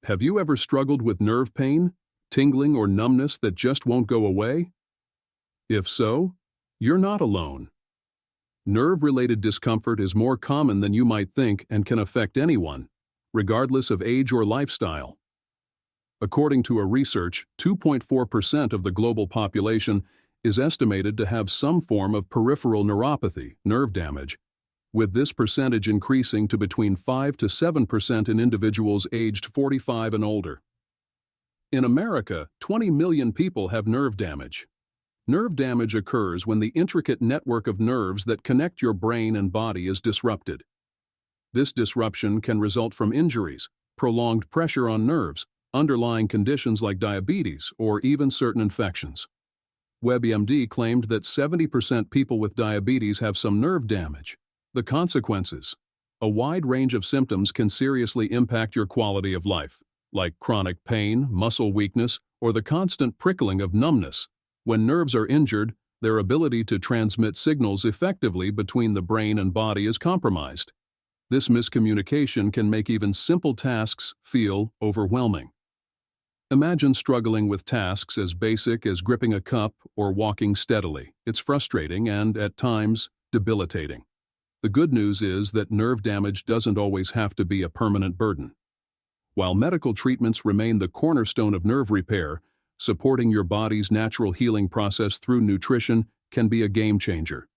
Have you ever struggled with nerve pain, tingling, or numbness that just won't go away? If so, you're not alone. Nerve-related discomfort is more common than you might think and can affect anyone, regardless of age or lifestyle. According to a research, 2.4% of the global population is estimated to have some form of peripheral neuropathy, nerve damage, with this percentage increasing to between 5 to 7% in individuals aged 45 and older. In America, 20 million people have nerve damage. Nerve damage occurs when the intricate network of nerves that connect your brain and body is disrupted. This disruption can result from injuries, prolonged pressure on nerves, underlying conditions like diabetes, or even certain infections. WebMD claimed that 70% people with diabetes have some nerve damage. The consequences: a wide range of symptoms can seriously impact your quality of life, like chronic pain, muscle weakness, or the constant prickling of numbness. When nerves are injured, their ability to transmit signals effectively between the brain and body is compromised. This miscommunication can make even simple tasks feel overwhelming. Imagine struggling with tasks as basic as gripping a cup or walking steadily. It's frustrating and, at times, debilitating. The good news is that nerve damage doesn't always have to be a permanent burden. While medical treatments remain the cornerstone of nerve repair, supporting your body's natural healing process through nutrition can be a game changer.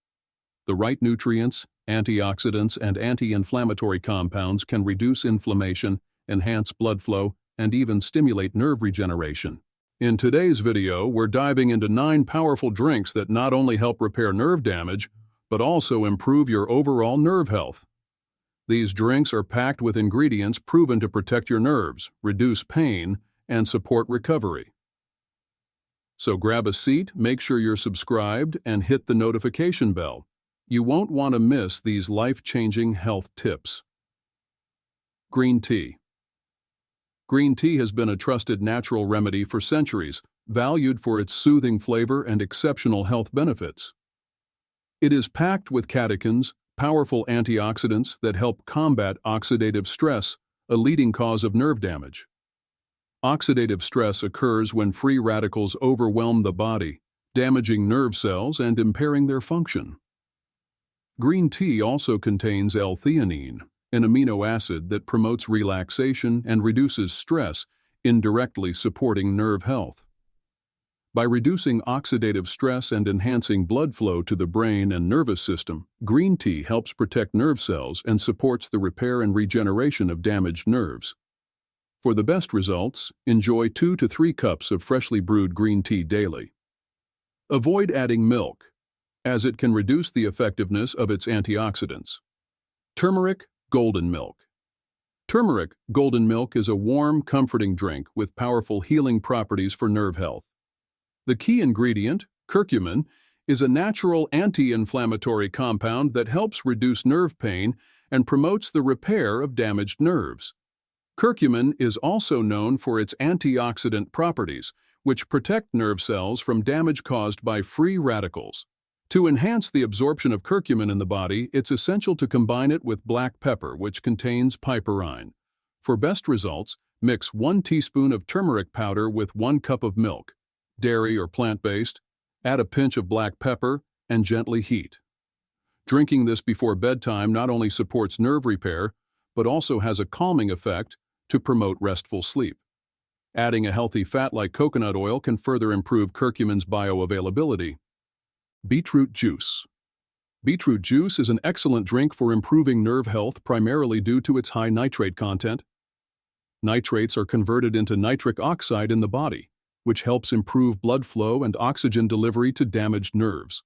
The right nutrients, antioxidants, and anti-inflammatory compounds can reduce inflammation, enhance blood flow, and even stimulate nerve regeneration. In today's video, we're diving into 9 powerful drinks that not only help repair nerve damage, but also improve your overall nerve health. These drinks are packed with ingredients proven to protect your nerves, reduce pain, and support recovery. So grab a seat, make sure you're subscribed, and hit the notification bell. You won't want to miss these life-changing health tips. Green tea. Green tea has been a trusted natural remedy for centuries, valued for its soothing flavor and exceptional health benefits. It is packed with catechins, powerful antioxidants that help combat oxidative stress, a leading cause of nerve damage. Oxidative stress occurs when free radicals overwhelm the body, damaging nerve cells and impairing their function. Green tea also contains L-theanine, an amino acid that promotes relaxation and reduces stress, indirectly supporting nerve health. By reducing oxidative stress and enhancing blood flow to the brain and nervous system, green tea helps protect nerve cells and supports the repair and regeneration of damaged nerves. For the best results, enjoy 2 to 3 cups of freshly brewed green tea daily. Avoid adding milk, as it can reduce the effectiveness of its antioxidants. Turmeric golden milk. Turmeric golden milk is a warm, comforting drink with powerful healing properties for nerve health. The key ingredient, curcumin, is a natural anti-inflammatory compound that helps reduce nerve pain and promotes the repair of damaged nerves. Curcumin is also known for its antioxidant properties, which protect nerve cells from damage caused by free radicals. To enhance the absorption of curcumin in the body, it's essential to combine it with black pepper, which contains piperine. For best results, mix 1 teaspoon of turmeric powder with 1 cup of milk, dairy or plant-based, add a pinch of black pepper, and gently heat. Drinking this before bedtime not only supports nerve repair, but also has a calming effect to promote restful sleep. Adding a healthy fat like coconut oil can further improve curcumin's bioavailability. Beetroot juice. Beetroot juice is an excellent drink for improving nerve health primarily due to its high nitrate content. Nitrates are converted into nitric oxide in the body, which helps improve blood flow and oxygen delivery to damaged nerves.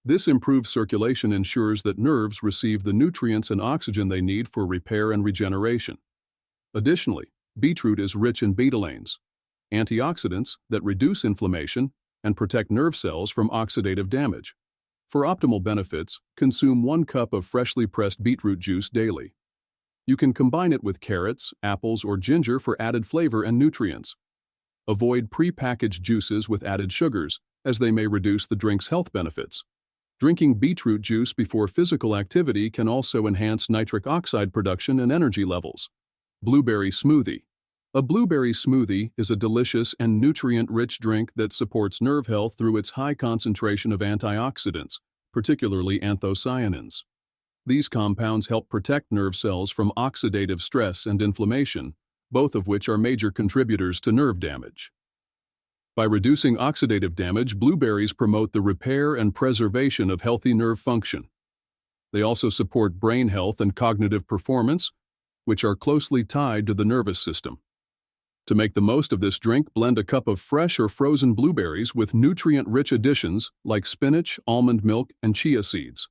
This improved circulation ensures that nerves receive the nutrients and oxygen they need for repair and regeneration. Additionally, beetroot is rich in betalains, antioxidants that reduce inflammation and protect nerve cells from oxidative damage. For optimal benefits, consume 1 cup of freshly pressed beetroot juice daily. You can combine it with carrots, apples, or ginger for added flavor and nutrients. Avoid pre-packaged juices with added sugars, as they may reduce the drink's health benefits. Drinking beetroot juice before physical activity can also enhance nitric oxide production and energy levels. Blueberry smoothie. A blueberry smoothie is a delicious and nutrient-rich drink that supports nerve health through its high concentration of antioxidants, particularly anthocyanins. These compounds help protect nerve cells from oxidative stress and inflammation, both of which are major contributors to nerve damage. By reducing oxidative damage, blueberries promote the repair and preservation of healthy nerve function. They also support brain health and cognitive performance, which are closely tied to the nervous system. To make the most of this drink, blend a cup of fresh or frozen blueberries with nutrient-rich additions like spinach, almond milk, and chia seeds.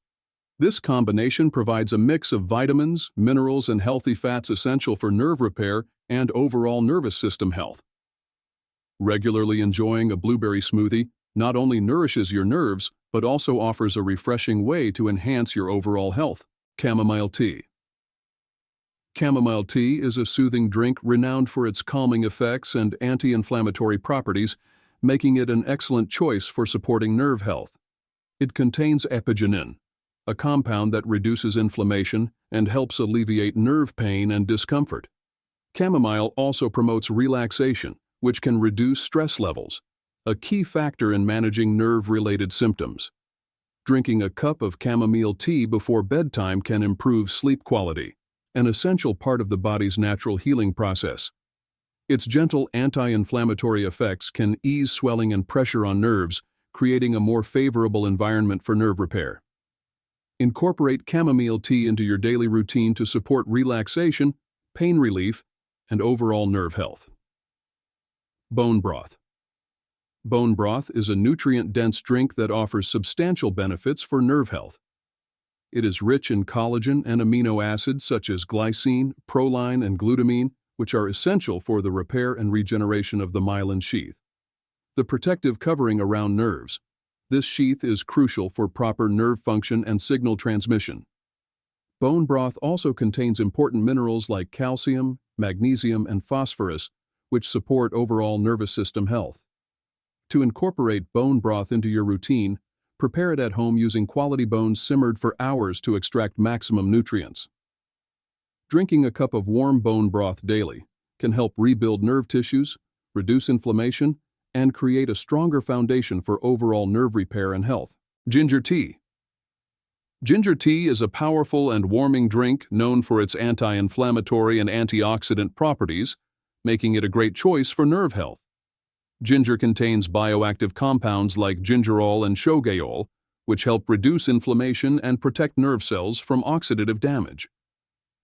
This combination provides a mix of vitamins, minerals, and healthy fats essential for nerve repair and overall nervous system health. Regularly enjoying a blueberry smoothie not only nourishes your nerves, but also offers a refreshing way to enhance your overall health. Chamomile tea. Chamomile tea is a soothing drink renowned for its calming effects and anti-inflammatory properties, making it an excellent choice for supporting nerve health. It contains apigenin, a compound that reduces inflammation and helps alleviate nerve pain and discomfort. Chamomile also promotes relaxation, which can reduce stress levels, a key factor in managing nerve-related symptoms. Drinking a cup of chamomile tea before bedtime can improve sleep quality, an essential part of the body's natural healing process. Its gentle anti-inflammatory effects can ease swelling and pressure on nerves, creating a more favorable environment for nerve repair. Incorporate chamomile tea into your daily routine to support relaxation, pain relief, and overall nerve health. Bone broth. Bone broth is a nutrient-dense drink that offers substantial benefits for nerve health. It is rich in collagen and amino acids such as glycine, proline, and glutamine, which are essential for the repair and regeneration of the myelin sheath, the protective covering around nerves. This sheath is crucial for proper nerve function and signal transmission. Bone broth also contains important minerals like calcium, magnesium, and phosphorus, which support overall nervous system health. To incorporate bone broth into your routine, prepare it at home using quality bones simmered for hours to extract maximum nutrients. Drinking a cup of warm bone broth daily can help rebuild nerve tissues, reduce inflammation, and create a stronger foundation for overall nerve repair and health. Ginger tea. Ginger tea is a powerful and warming drink known for its anti-inflammatory and antioxidant properties, making it a great choice for nerve health. Ginger contains bioactive compounds like gingerol and shogaol, which help reduce inflammation and protect nerve cells from oxidative damage.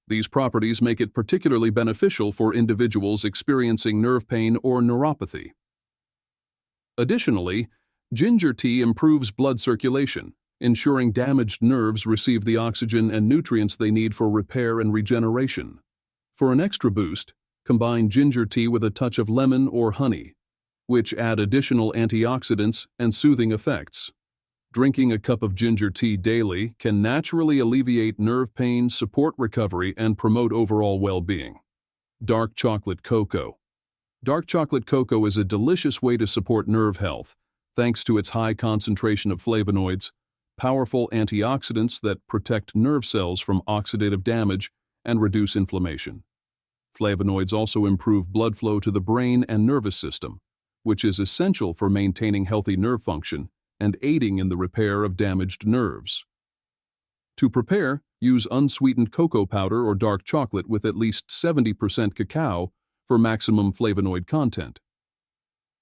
These properties make it particularly beneficial for individuals experiencing nerve pain or neuropathy. Additionally, ginger tea improves blood circulation, ensuring damaged nerves receive the oxygen and nutrients they need for repair and regeneration. For an extra boost, combine ginger tea with a touch of lemon or honey, which add additional antioxidants and soothing effects. Drinking a cup of ginger tea daily can naturally alleviate nerve pain, support recovery, and promote overall well-being. Dark chocolate cocoa. Dark chocolate cocoa is a delicious way to support nerve health, thanks to its high concentration of flavonoids, powerful antioxidants that protect nerve cells from oxidative damage and reduce inflammation. Flavonoids also improve blood flow to the brain and nervous system, which is essential for maintaining healthy nerve function and aiding in the repair of damaged nerves. To prepare, use unsweetened cocoa powder or dark chocolate with at least 70% cacao for maximum flavonoid content.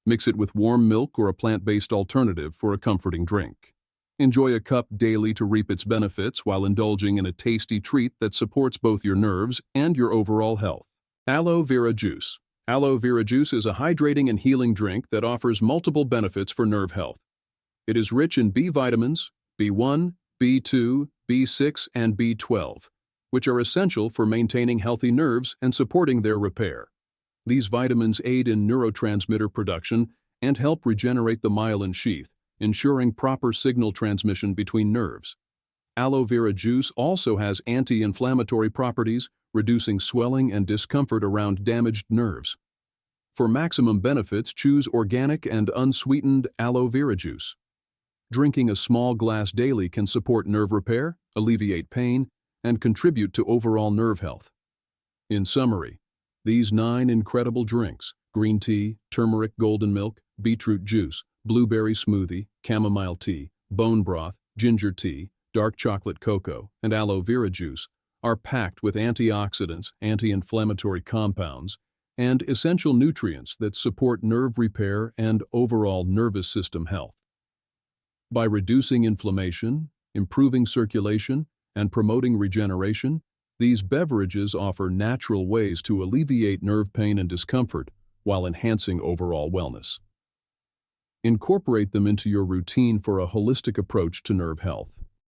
Mix it with warm milk or a plant-based alternative for a comforting drink. Enjoy a cup daily to reap its benefits while indulging in a tasty treat that supports both your nerves and your overall health. Aloe Vera Juice. Aloe Vera Juice is a hydrating and healing drink that offers multiple benefits for nerve health. It is rich in B vitamins, B1, B2, B6, and B12, which are essential for maintaining healthy nerves and supporting their repair. These vitamins aid in neurotransmitter production and help regenerate the myelin sheath, ensuring proper signal transmission between nerves. Aloe Vera Juice also has anti-inflammatory properties, reducing swelling and discomfort around damaged nerves. For maximum benefits, choose organic and unsweetened aloe vera juice. Drinking a small glass daily can support nerve repair, alleviate pain, and contribute to overall nerve health. In summary, These 9 incredible drinks, green tea, turmeric golden milk, beetroot juice, blueberry smoothie, chamomile tea, bone broth, ginger tea, dark chocolate cocoa, and aloe vera juice, are packed with antioxidants, anti-inflammatory compounds, and essential nutrients that support nerve repair and overall nervous system health. By reducing inflammation, improving circulation, and promoting regeneration, these beverages offer natural ways to alleviate nerve pain and discomfort while enhancing overall wellness. Incorporate them into your routine for a holistic approach to nerve health.